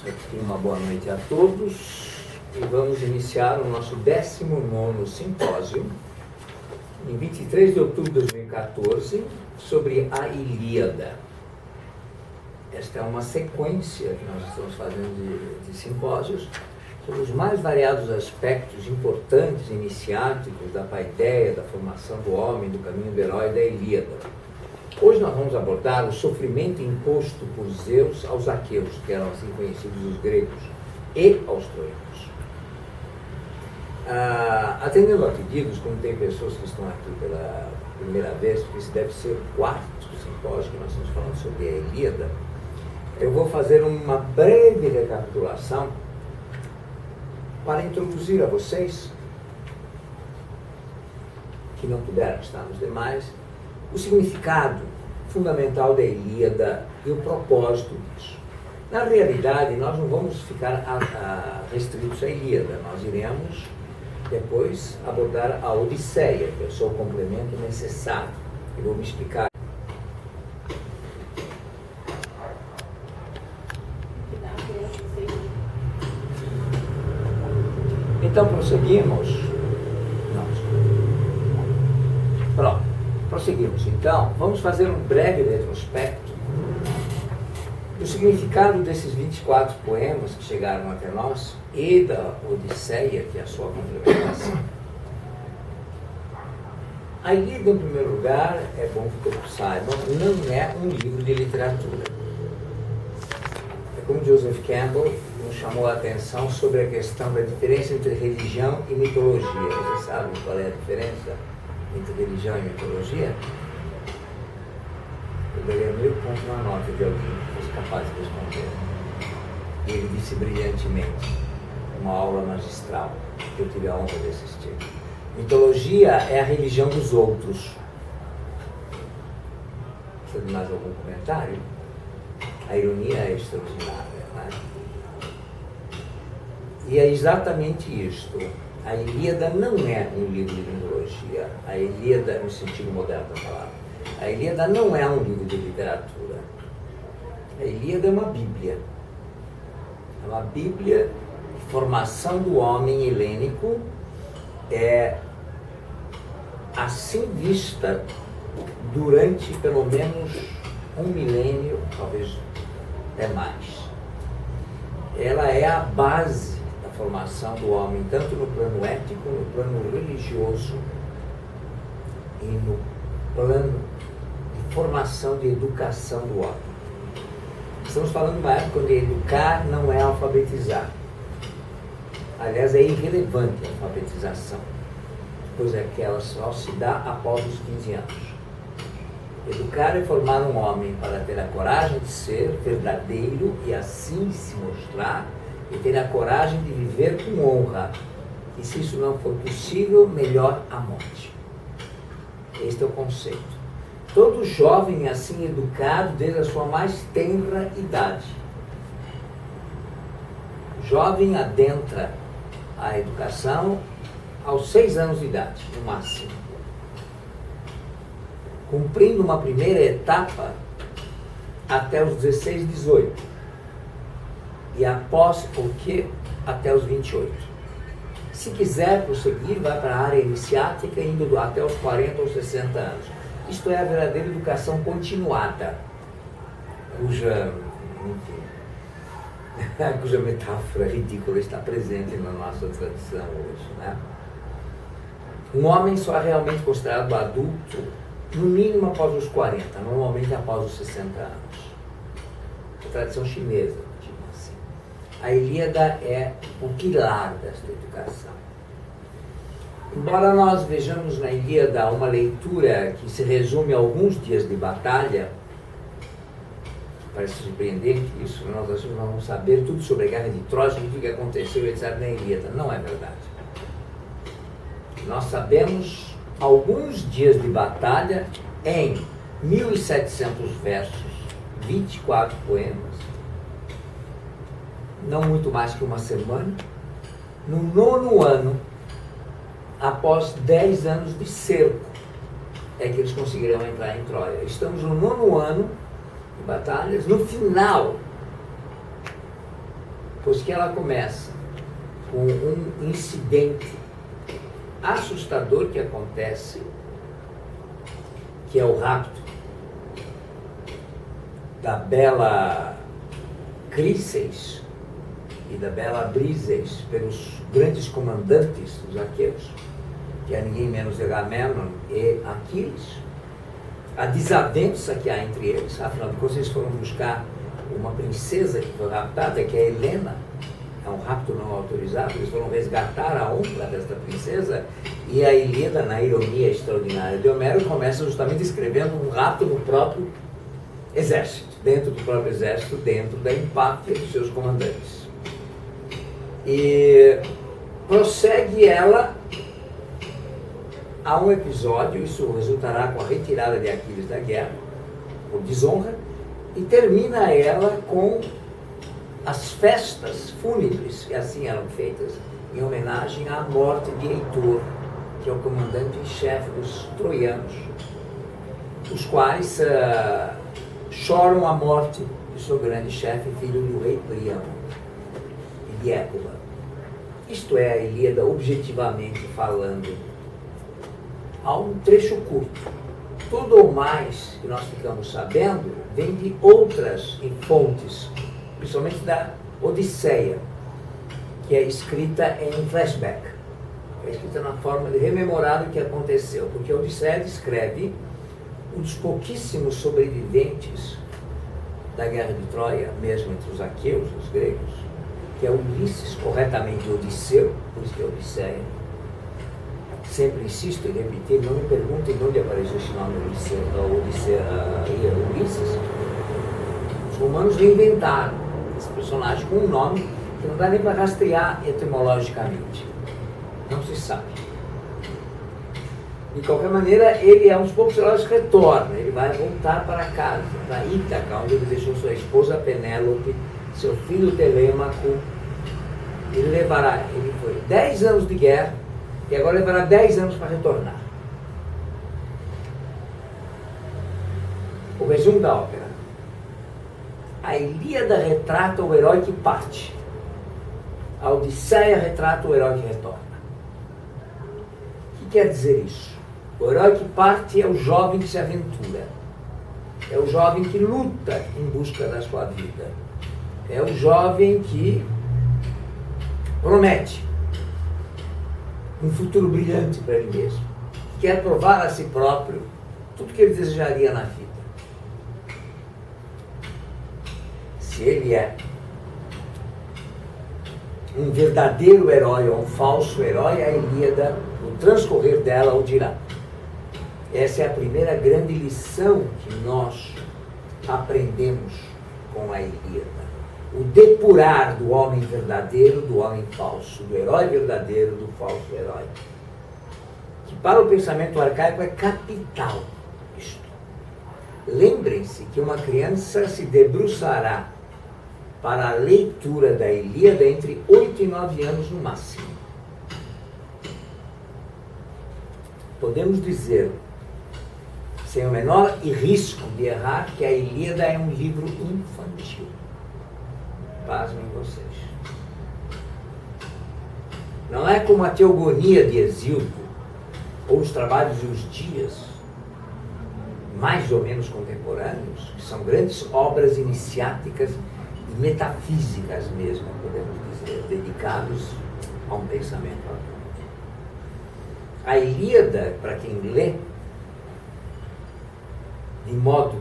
Aqui uma boa noite a todos e vamos iniciar o nosso 19º simpósio em 23 de outubro de 2014 sobre a Ilíada. Esta é uma sequência que nós estamos fazendo de simpósios sobre os mais variados aspectos importantes, iniciáticos da paideia, da formação do homem, do caminho do herói da Ilíada. Hoje nós vamos abordar o sofrimento imposto por Zeus aos aqueus, que eram assim conhecidos os gregos, e aos troianos. Atendendo a pedidos, como tem pessoas que estão aqui pela primeira vez, porque esse deve ser o quarto simpósio que nós estamos falando sobre a Ilíada, eu vou fazer uma breve recapitulação para introduzir a vocês, que não puderam estar nos demais, o significado fundamental da Ilíada e o propósito disso. Na realidade, nós não vamos ficar restritos à Ilíada, nós iremos depois abordar a Odisseia, que é o seu complemento necessário. Eu vou me explicar. Então prosseguimos. Pronto. Prosseguimos, então, vamos fazer um breve retrospecto do significado desses 24 poemas que chegaram até nós e da Odisseia, que é a sua complementação. A Ilíada, em primeiro lugar, é bom que todos saibam, não é um livro de literatura. É como Joseph Campbell nos chamou a atenção sobre a questão da diferença entre religião e mitologia. Vocês sabem qual é a diferença entre religião e mitologia? Eu daria meio ponto na nota de alguém que fosse capaz de responder. E ele disse brilhantemente, uma aula magistral, que eu tive a honra de assistir. Mitologia é a religião dos outros. Precisa de mais algum comentário? A ironia é extraordinária, não é? E é exatamente isto. A Ilíada não é um livro de mitologia, a Ilíada, no sentido moderno da palavra, a Ilíada não é um livro de literatura. A Ilíada é uma Bíblia. É uma Bíblia de formação do homem helênico, é assim vista durante pelo menos um milênio, talvez até mais. Ela é a base formação do homem, tanto no plano ético, no plano religioso e no plano de formação, de educação do homem. Estamos falando de uma época onde educar não é alfabetizar. Aliás, é irrelevante a alfabetização, pois é que ela só se dá após os 15 anos. Educar é formar um homem para ter a coragem de ser verdadeiro e assim se mostrar e ter a coragem de viver com honra. E se isso não for possível, melhor a morte. Este é o conceito. Todo jovem é assim educado desde a sua mais tenra idade. O jovem adentra a educação aos 6 anos de idade, no máximo. Cumprindo uma primeira etapa até os 16, 18. E após o que? Até os 28. Se quiser prosseguir, vai para a área iniciática, indo até os 40 ou 60 anos. Isto é a verdadeira educação continuada, cuja metáfora ridícula está presente na nossa tradição hoje, né? Um homem só é realmente considerado adulto, no mínimo após os 40, normalmente após os 60 anos. A tradição chinesa. A Ilíada é o pilar desta educação. Embora nós vejamos na Ilíada uma leitura que se resume a alguns dias de batalha, parece surpreendente isso, nós vamos saber tudo sobre a guerra de Troia, sobre o que aconteceu, etc. na Ilíada. Não é verdade. Nós sabemos alguns dias de batalha em 1.700 versos, 24 poemas, não muito mais que uma semana, no 9º ano, após 10 anos de cerco, é que eles conseguiram entrar em Troia. Estamos no 9º ano de batalhas, no final pois que ela começa com um incidente assustador que acontece, que é o rapto da bela Críceis e da bela Briseis pelos grandes comandantes dos aqueus, que é ninguém menos Agamenon e Aquiles, a desavença que há entre eles. Afinal de contas, eles foram buscar uma princesa que foi raptada, que é Helena. É um rapto não autorizado. Eles foram resgatar a honra desta princesa, e a Ilíada, na ironia extraordinária de Homero, começa justamente escrevendo um rapto no próprio exército, dentro do próprio exército, dentro da empáfia dos seus comandantes. E prossegue ela a um episódio, isso resultará com a retirada de Aquiles da guerra, por desonra, e termina ela com as festas fúnebres, que assim eram feitas, em homenagem à morte de Heitor, que é o comandante em chefe dos troianos, os quais choram a morte de seu grande chefe, filho do rei Príamo e de Épola. Isto é a Ilíada, objetivamente falando. Há um trecho curto. Tudo o mais que nós ficamos sabendo vem de outras fontes, principalmente da Odisseia, que é escrita em flashback. É escrita na forma de rememorar o que aconteceu, porque a Odisseia descreve um dos pouquíssimos sobreviventes da guerra de Troia, mesmo entre os aqueus, os gregos, que é Ulisses, corretamente Odisseu, por isso que é Odisseia. Sempre insisto em repetir, não me perguntem de onde apareceu esse nome Ulisses. Os romanos reinventaram esse personagem com um nome que não dá nem para rastrear etimologicamente. Não se sabe. De qualquer maneira, ele é um dos poucos heróis que retorna. Ele vai voltar para casa, para Ítaca, onde ele deixou sua esposa Penélope, seu filho Telêmaco. Ele foi 10 anos de guerra, e agora levará 10 anos para retornar. O resumo da ópera. A Ilíada retrata o herói que parte. A Odisseia retrata o herói que retorna. O que quer dizer isso? O herói que parte é o jovem que se aventura. É o jovem que luta em busca da sua vida. É o jovem que promete um futuro brilhante para ele mesmo. Quer provar a si próprio tudo que ele desejaria na vida. Se ele é um verdadeiro herói ou um falso herói, a Ilíada, no transcorrer dela, o dirá. Essa é a primeira grande lição que nós aprendemos com a Ilíada. O depurar do homem verdadeiro do homem falso, do herói verdadeiro do falso herói. Que para o pensamento arcaico é capital isto. Lembrem-se que uma criança se debruçará para a leitura da Ilíada entre 8 e 9 anos no máximo. Podemos dizer, sem o menor risco de errar, que a Ilíada é um livro infantil. Pasmem vocês. Não é como a Teogonia de Hesíodo, ou os trabalhos e os dias, mais ou menos contemporâneos, que são grandes obras iniciáticas e metafísicas mesmo, podemos dizer, dedicados a um pensamento adulto. A Ilíada, para quem lê, de modo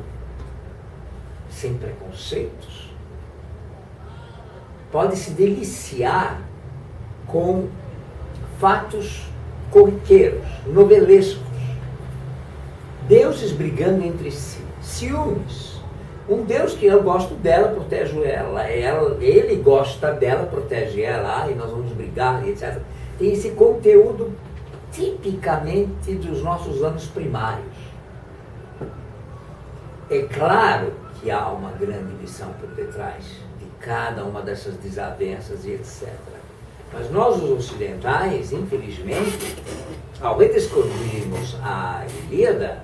sem preconceitos, pode se deliciar com fatos corriqueiros, novelescos, deuses brigando entre si, ciúmes. Um deus que eu gosto dela, protejo ela, ele gosta dela, protege ela, e nós vamos brigar, etc. Tem esse conteúdo tipicamente dos nossos anos primários. É claro que há uma grande lição por detrás de cada uma dessas desavenças e etc. Mas nós, os ocidentais, infelizmente, ao redescobrirmos a Ilíada,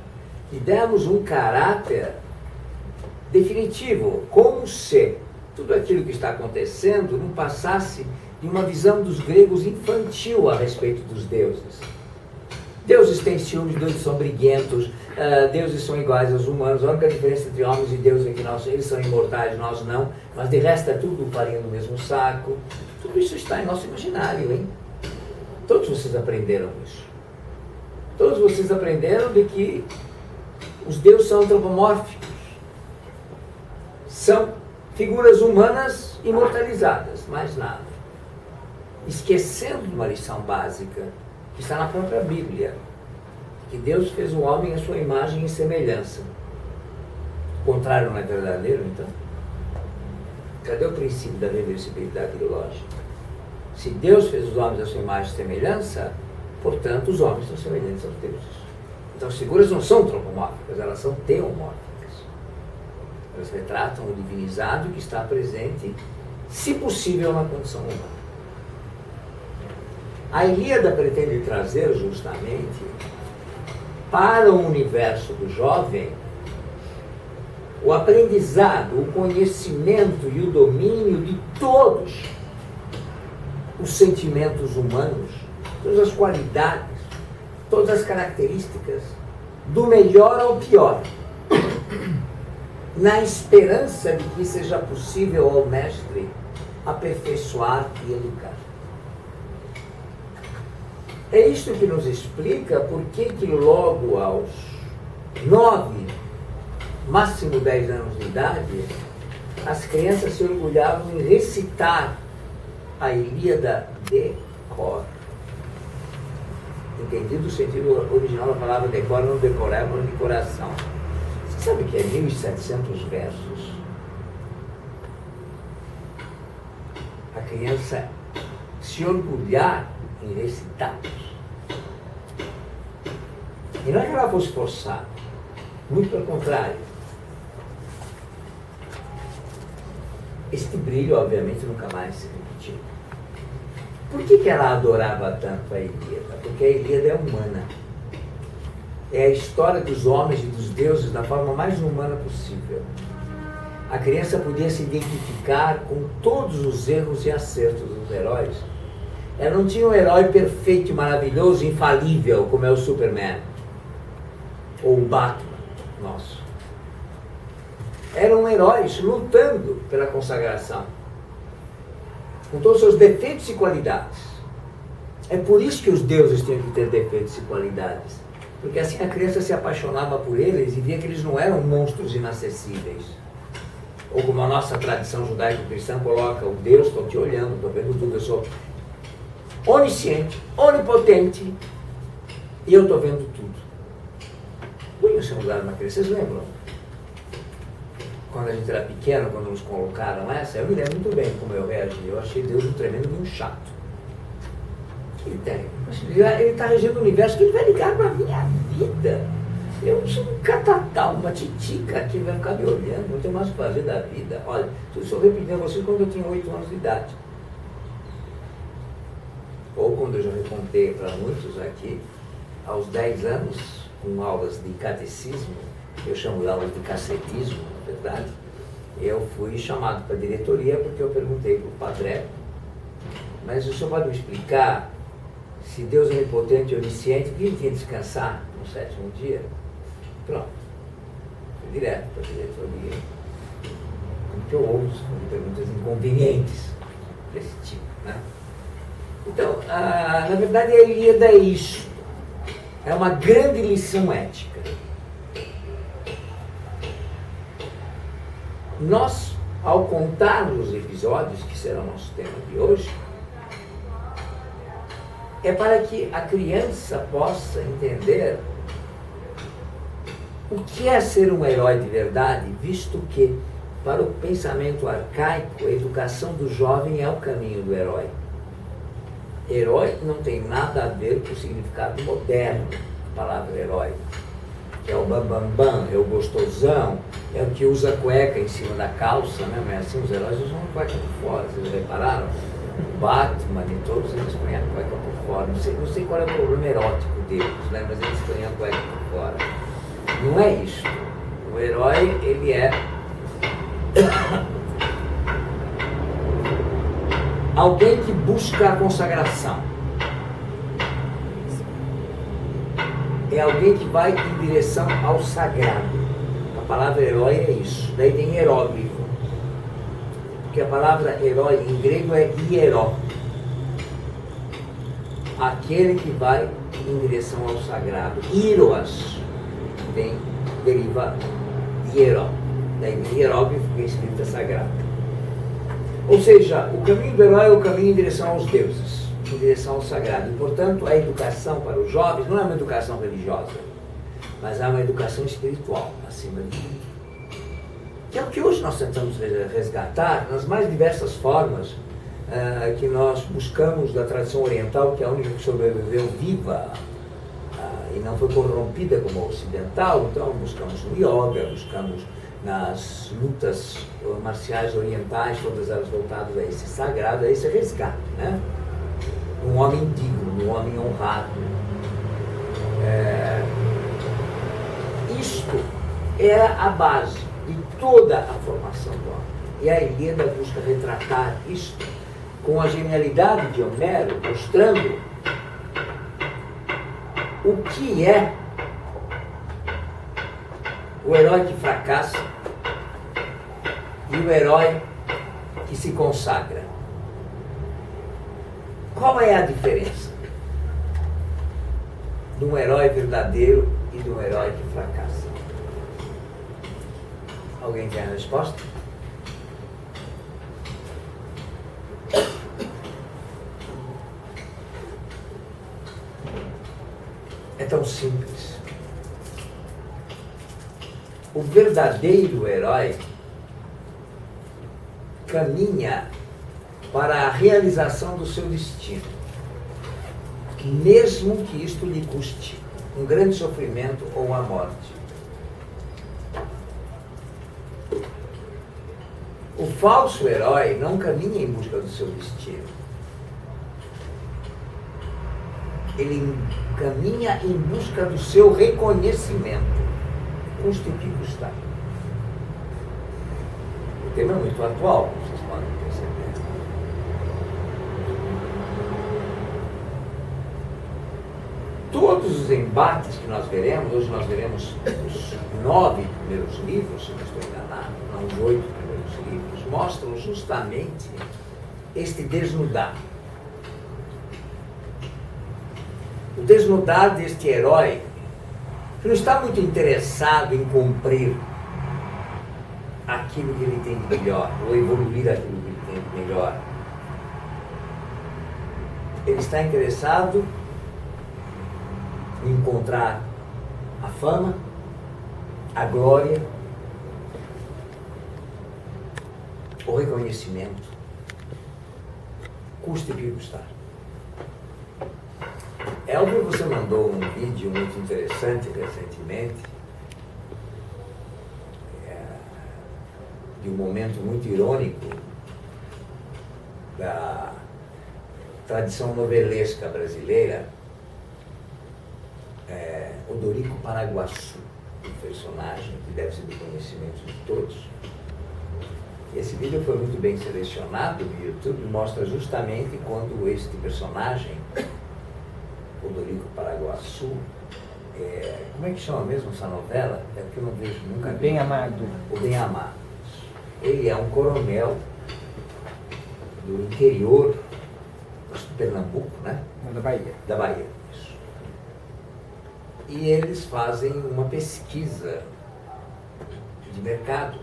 lhe demos um caráter definitivo, como se tudo aquilo que está acontecendo não passasse de uma visão dos gregos infantil a respeito dos deuses. Deuses têm ciúmes, deuses são briguentos, deuses são iguais aos humanos, a única diferença entre homens e deuses é que eles são imortais, nós não, mas de resto é tudo farinha no mesmo saco. Tudo isso está em nosso imaginário, hein? Todos vocês aprenderam isso. Todos vocês aprenderam de que os deuses são antropomórficos. São figuras humanas imortalizadas, mais nada. Esquecendo de uma lição básica, que está na própria Bíblia, que Deus fez o homem à sua imagem e semelhança. O contrário não é verdadeiro, então? Cadê o princípio da reversibilidade lógica? Se Deus fez os homens à sua imagem e semelhança, portanto, os homens são semelhantes aos deuses. Então, as figuras não são antropomórficas, elas são teomórficas. Elas retratam o divinizado que está presente, se possível, na condição humana. A Ilíada pretende trazer justamente para o universo do jovem o aprendizado, o conhecimento e o domínio de todos os sentimentos humanos, todas as qualidades, todas as características, do melhor ao pior, na esperança de que seja possível ao mestre aperfeiçoar e educar. É isto que nos explica por que logo aos 9, máximo 10 anos de idade, as crianças se orgulhavam em recitar a Ilíada de cor. Entendido o sentido original da palavra decor, não decorar, mas de coração. Você sabe que é 1.700 versos? A criança se orgulhar em recitá-los. E não é que ela fosse forçada, muito pelo contrário. Este brilho, obviamente, nunca mais se repetiu. Por que ela adorava tanto a Ilíada? Porque a Ilíada é humana. É a história dos homens e dos deuses da forma mais humana possível. A criança podia se identificar com todos os erros e acertos dos heróis. Ela não tinha um herói perfeito, maravilhoso, infalível, como é o Superman. Ou o Batman, nosso. Eram heróis lutando pela consagração, com todos os seus defeitos e qualidades. É por isso que os deuses têm que ter defeitos e qualidades. Porque assim a criança se apaixonava por eles e via que eles não eram monstros inacessíveis. Ou como a nossa tradição judaico-cristã coloca, o Deus, estou te olhando, estou vendo tudo, eu sou onisciente, onipotente, e eu estou vendo tudo. Punha-se um lugar na criança, vocês lembram? Quando a gente era pequeno, quando nos colocaram essa, eu me lembro muito bem como eu reagi. Eu achei Deus um tremendo de um chato. Ele está regendo o universo, que ele vai ligar para a minha vida. Eu sou um catatal, uma titica que vai ficar me olhando, não tenho mais o que fazer da vida. Olha, eu só repetindo a vocês quando eu tinha 8 anos de idade. Ou quando eu já me contei para muitos aqui, aos 10 anos, com aulas de catecismo, eu chamo de aulas de cacetismo, na verdade, eu fui chamado para a diretoria porque eu perguntei para o padre, mas o senhor pode me explicar se Deus é onipotente e onisciente, por que ele tinha que descansar no 7º dia? Pronto. Fui direto para a diretoria. Porque eu ouço perguntas inconvenientes desse tipo, né? Então, na verdade, a Ilíada é isso. É uma grande lição ética. Nós, ao contar os episódios, que será o nosso tema de hoje, é para que a criança possa entender o que é ser um herói de verdade, visto que, para o pensamento arcaico, a educação do jovem é o caminho do herói. Herói não tem nada a ver com o significado moderno da palavra herói. É o bambambam, é o gostosão, é o que usa cueca em cima da calça, né? Mas assim, os heróis usam a cueca por fora, vocês repararam? O Batman e todos eles põem a cueca por fora. Não sei qual é o problema erótico deles, né? Mas eles põem a cueca por fora. Não é isso. O herói, ele é alguém que busca a consagração. É alguém que vai em direção ao sagrado. A palavra herói é isso. Daí tem hieróglifo. Porque a palavra herói em grego é hieró. Aquele que vai em direção ao sagrado. Hieros deriva de hieró. Daí vem hieróglifo, que é escrita sagrada. Ou seja, o caminho do herói é o caminho em direção aos deuses, em direção ao sagrado. E, portanto, a educação para os jovens não é uma educação religiosa, mas é uma educação espiritual, acima de tudo. Que é o que hoje nós tentamos resgatar nas mais diversas formas que nós buscamos da tradição oriental, que é a única que sobreviveu viva e não foi corrompida como a ocidental. Então buscamos no yoga, buscamos nas lutas marciais orientais, todas elas voltadas a esse sagrado, a esse resgate, né? Um homem digno, um homem honrado. Isto era a base de toda a formação do homem. E a Ilíada busca retratar isto com a genialidade de Homero, mostrando o que é o herói que fracassa e o herói que se consagra. Qual é a diferença de um herói verdadeiro e de um herói que fracassa? Alguém tem a resposta? É tão simples. O verdadeiro herói caminha para a realização do seu destino, mesmo que isto lhe custe um grande sofrimento ou a morte. O falso herói não caminha em busca do seu destino. Ele caminha em busca do seu reconhecimento, custe o que custar. O tema é muito atual, como vocês podem perceber. Todos os embates que nós veremos, hoje nós veremos os 9 primeiros livros, se não estou enganado, não os 8 primeiros livros, mostram justamente este desnudar. O desnudar deste herói, que não está muito interessado em cumprir aquilo que ele tem de melhor, ou evoluir aquilo que ele tem de melhor. Ele está interessado em encontrar a fama, a glória, o reconhecimento, custe o que custar. Elvio, você mandou um vídeo muito interessante recentemente, de um momento muito irônico da tradição novelesca brasileira, Odorico Paraguaçu, um personagem que deve ser do conhecimento de todos. Esse vídeo foi muito bem selecionado no YouTube, mostra justamente quando este personagem, Odorico Paraguaçu, como é que chama mesmo essa novela? É porque eu não vejo nunca. Bem Amado. O Bem Amado. Ele é um coronel do interior, acho que de Pernambuco, né? Da Bahia. Da Bahia, isso. E eles fazem uma pesquisa de mercado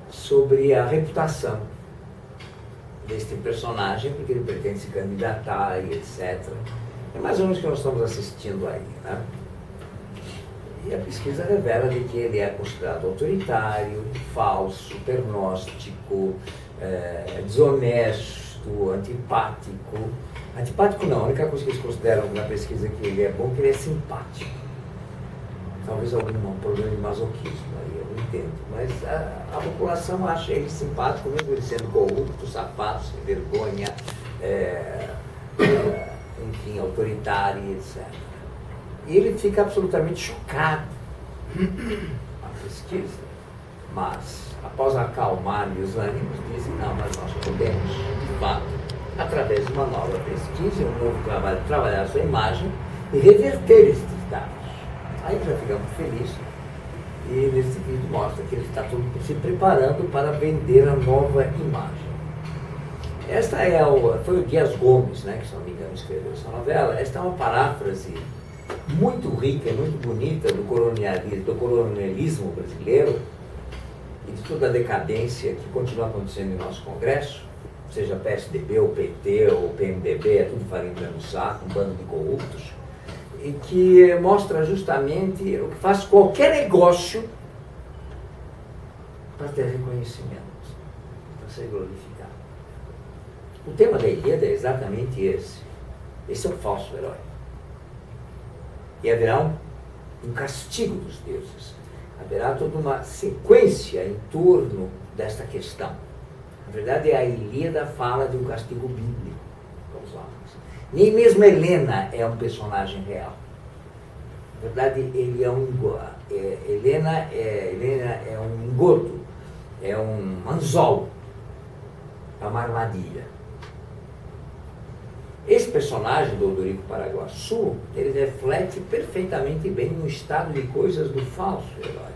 sobre a reputação deste personagem, porque ele pretende se candidatar e etc. É mais ou menos o que nós estamos assistindo aí, né? E a pesquisa revela de que ele é considerado autoritário, falso, pernóstico, desonesto, antipático. Antipático não, a única coisa que eles consideram na pesquisa que ele é bom é que ele é simpático. Talvez algum problema de masoquismo aí, eu não entendo. Mas a população acha ele simpático, mesmo ele sendo corrupto, safado, sem vergonha, enfim, autoritário, etc. E ele fica absolutamente chocado com a pesquisa, mas após acalmar os ânimos, dizem, não, mas nós podemos, de fato, através de uma nova pesquisa, um novo trabalho, trabalhar a sua imagem e reverter esses dados. Aí já ficamos felizes. E nesse vídeo mostra que ele está todo se preparando para vender a nova imagem. Esta foi o Dias Gomes, né, que se não me engano escreveu essa novela. Esta é uma paráfrase muito rica e muito bonita do colonialismo brasileiro e de toda a decadência que continua acontecendo em nosso Congresso, seja PSDB, ou PT, ou PMDB, é tudo farinha no saco, um bando de corruptos, e que mostra justamente o que faz qualquer negócio para ter reconhecimento, para ser glorificado. O tema da Ilíada é exatamente esse. Esse é o falso herói. E haverá um castigo dos deuses. Haverá toda uma sequência em torno desta questão. Na verdade, a Ilíada fala de um castigo bíblico para os homens. Nem mesmo Helena é um personagem real. Na verdade, ele Helena é um engodo, é um anzol, é uma armadilha. Esse personagem do Odorico Paraguaçu, ele reflete perfeitamente bem no estado de coisas do falso herói,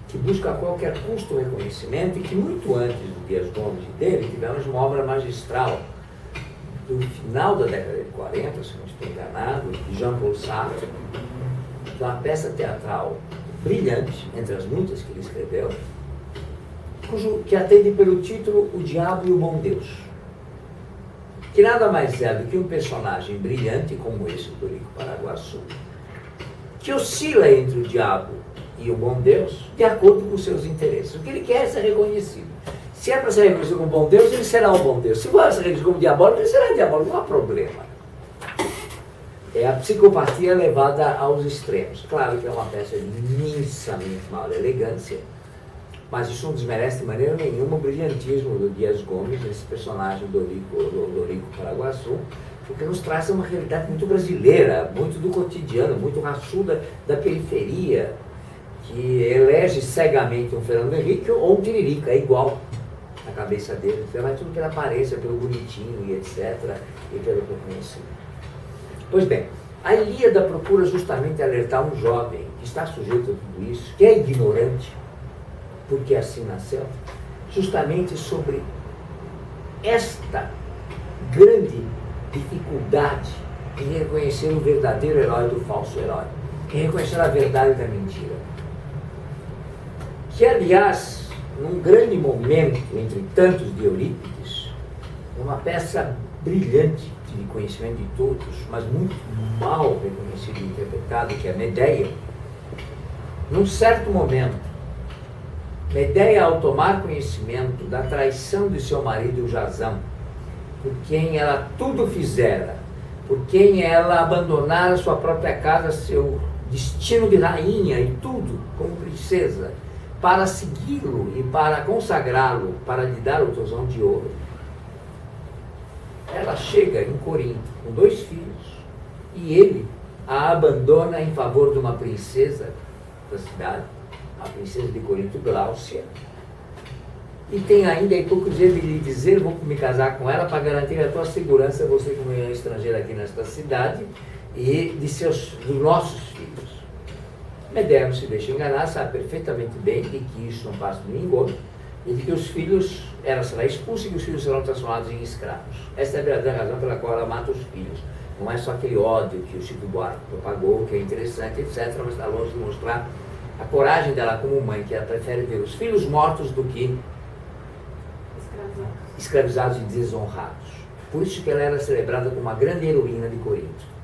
que busca a qualquer custo o reconhecimento e que muito antes do Dias Gomes e dele, tivemos uma obra magistral do final da década de 40, se não estou enganado, de Jean-Paul Sartre, uma peça teatral brilhante, entre as muitas que ele escreveu, que atende pelo título O Diabo e o Bom Deus. Que nada mais é do que um personagem brilhante como esse do Odorico Paraguaçu, que oscila entre o diabo e o bom Deus de acordo com os seus interesses. O que ele quer é ser reconhecido. Se é para ser reconhecido como bom Deus, ele será o bom Deus. Se for ser reconhecido como diabólico, ele será diabólico. Não há problema. É a psicopatia levada aos extremos. Claro que é uma peça de imensamente maior elegância, mas isso não desmerece de maneira nenhuma o brilhantismo do Dias Gomes, esse personagem do Odorico Paraguaçu, porque nos traz uma realidade muito brasileira, muito do cotidiano, muito raçuda da periferia, que elege cegamente um Fernando Henrique ou um Tiririca, é igual na cabeça dele, vai tudo pela aparência, pelo bonitinho e etc., e pelo reconhecimento. Pois bem, a Ilíada procura justamente alertar um jovem que está sujeito a tudo isso, que é ignorante, porque assim nasceu, justamente sobre esta grande dificuldade em reconhecer o verdadeiro herói do falso herói, em reconhecer a verdade da mentira. Que, aliás, num grande momento, entre tantos de Eurípides, uma peça brilhante de conhecimento de todos, mas muito mal reconhecido e interpretado, que é Medeia, num certo momento, Medeia, ao tomar conhecimento da traição de seu marido Jazão, por quem ela tudo fizera, por quem ela abandonara sua própria casa, seu destino de rainha e tudo, como princesa, para segui-lo e para consagrá-lo, para lhe dar o tosão de ouro, ela chega em Corinto com 2 filhos e ele a abandona em favor de uma princesa da cidade, a princesa de Corinto, Gláucia, e tem ainda a hipocrisia de lhe dizer: vou me casar com ela para garantir a tua segurança, você como é estrangeira aqui nesta cidade, e dos nossos filhos. Medeia não se deixa enganar, sabe perfeitamente bem de que isso não passa de um engodo, e de que os filhos, ela será expulsa e que os filhos serão transformados em escravos. Essa é a verdadeira razão pela qual ela mata os filhos. Não é só aquele ódio que o Chico Buarque propagou, que é interessante, etc., mas está longe de mostrar a coragem dela como mãe, que ela prefere ver os filhos mortos do que escravizados e desonrados. Por isso que ela era celebrada como uma grande heroína de Corinto.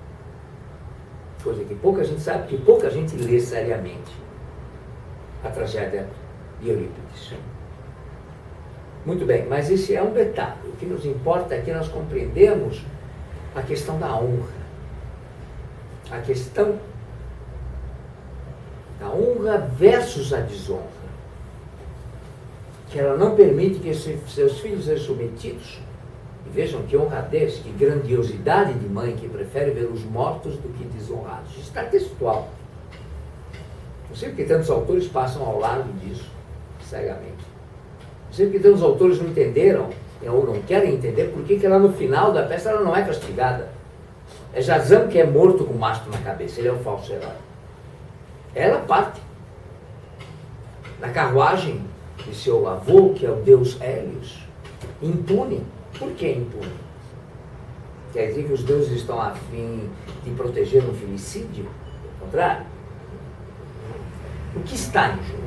Coisa que pouca gente sabe, que pouca gente lê seriamente a tragédia de Eurípides. Muito bem, mas esse é um detalhe. O que nos importa é que nós compreendemos a questão da honra. A questão da honra versus a desonra. Que ela não permite que seus filhos sejam submetidos. E vejam que honradez, que grandiosidade de mãe que prefere ver os mortos do que desonrados. Isso está textual. Não sei porque tantos autores passam ao lado disso, cegamente. Não sei porque tantos autores não entenderam ou não querem entender por que ela no final da peça ela não é castigada. É Jazão que é morto com mastro na cabeça, ele é o falso herói. Ela parte na carruagem de seu avô, que é o deus Hélios, impune. Por que impune? Quer dizer que os deuses estão a fim de proteger um filicídio? Ao contrário. O que está em jogo?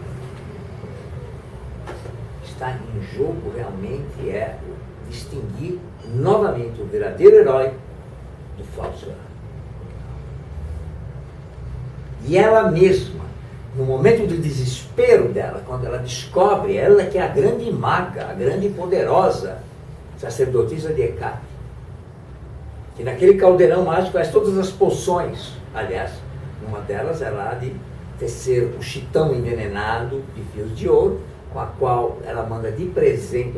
O que está em jogo realmente é distinguir novamente o verdadeiro herói do falso herói. E ela mesma, no momento do desespero dela, quando ela descobre, ela que é a grande maga, a grande e poderosa sacerdotisa de Hecate, que naquele caldeirão mágico faz todas as poções. Aliás, uma delas é lá de tecer o chitão envenenado de fios de ouro, com a qual ela manda de presente,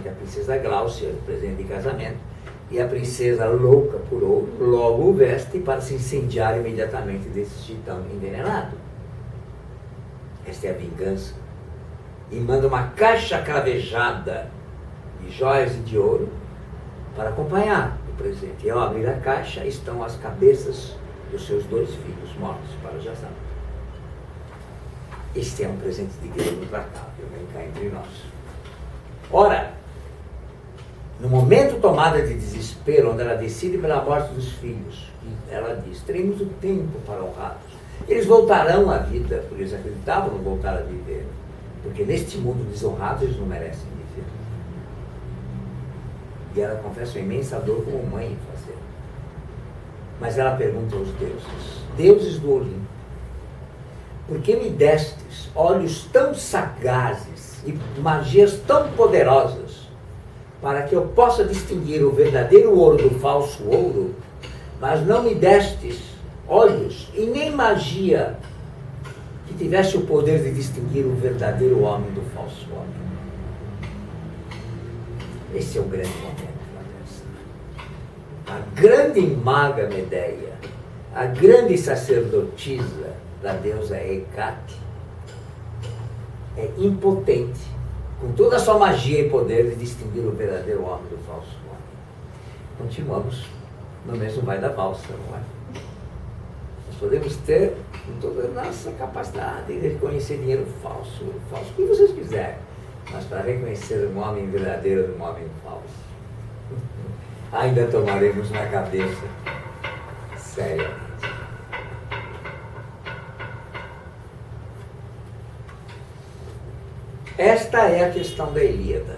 a princesa Gláucia, presente de casamento, e a princesa, louca por ouro, logo o veste para se incendiar imediatamente desse chitão envenenado. Esta é a vingança. E manda uma caixa cravejada de joias e de ouro para acompanhar o presente. E ao abrir a caixa estão as cabeças dos seus 2 filhos mortos para Jazão. Este é um presente de grego tratável, vem cá entre nós. Ora, no momento tomada de desespero, onde ela decide pela morte dos filhos, ela diz: terei muito tempo para honrá-los. Eles voltarão à vida, porque eles acreditavam no voltar a viver. Porque neste mundo desonrado eles não merecem viver. E ela confessa uma imensa dor como mãe em fazer. Mas ela pergunta aos deuses: deuses do Olimpo, por que me destes olhos tão sagazes e magias tão poderosas, para que eu possa distinguir o verdadeiro ouro do falso ouro, mas não me destes olhos e nem magia que tivesse o poder de distinguir o verdadeiro homem do falso homem? Esse é o grande momento da peça. A grande maga Medeia, a grande sacerdotisa da deusa Hecate, é impotente, com toda a sua magia e poder, de distinguir o verdadeiro homem do falso homem. Continuamos no mesmo vai da valsa, não é? Nós podemos ter, com toda a nossa capacidade, de reconhecer dinheiro falso, o que vocês quiserem, mas para reconhecer um homem verdadeiro de um homem falso, ainda tomaremos na cabeça, seriamente. Esta é a questão da Ilíada.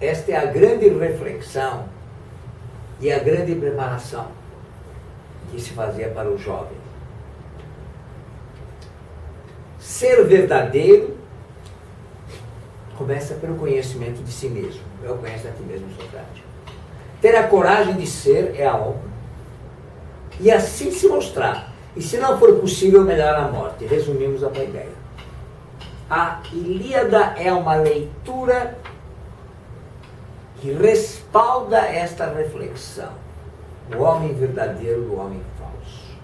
Esta é a grande reflexão e a grande preparação que se fazia para o jovem. Ser verdadeiro começa pelo conhecimento de si mesmo. Eu conheço a ti mesmo, Socrático. Ter a coragem de ser é a honra. E assim se mostrar. E se não for possível, melhor a morte. Resumimos a ideia. A Ilíada é uma leitura que respalda esta reflexão. O homem verdadeiro do homem falso.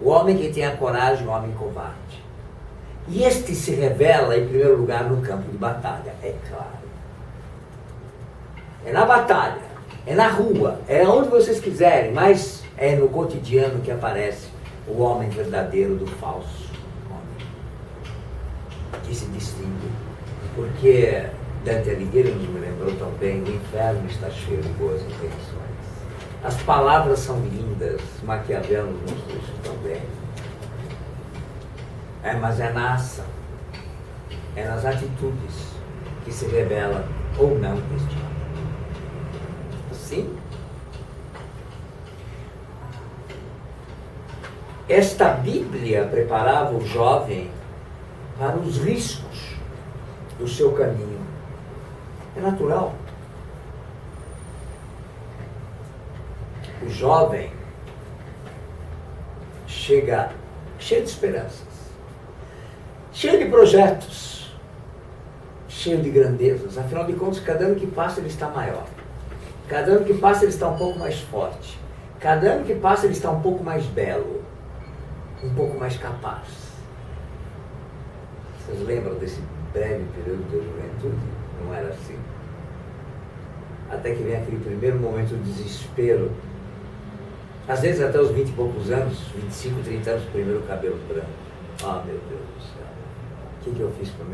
O homem que tem a coragem, o homem covarde. E este se revela, em primeiro lugar, no campo de batalha, é claro. É na batalha, é na rua, é onde vocês quiserem, mas é no cotidiano que aparece o homem verdadeiro do falso. Que se distingue, porque Dante Alighieri nos lembrou também: o inferno está cheio de boas intenções. As palavras são lindas, Maquiavel nos mostrou isso também. Mas é na ação, é nas atitudes que se revela ou não este homem. Assim, esta Bíblia preparava o jovem para os riscos do seu caminho. É natural. O jovem chega cheio de esperanças, cheio de projetos, cheio de grandezas. Afinal de contas, cada ano que passa ele está maior. Cada ano que passa ele está um pouco mais forte. Cada ano que passa ele está um pouco mais belo, um pouco mais capaz. Vocês lembram desse breve período da juventude? Não era assim. até que vem aquele primeiro momento de desespero. Às vezes até os 20 e poucos anos, 25, 30 anos, primeiro cabelo branco. Ah, meu Deus do céu, o que eu fiz para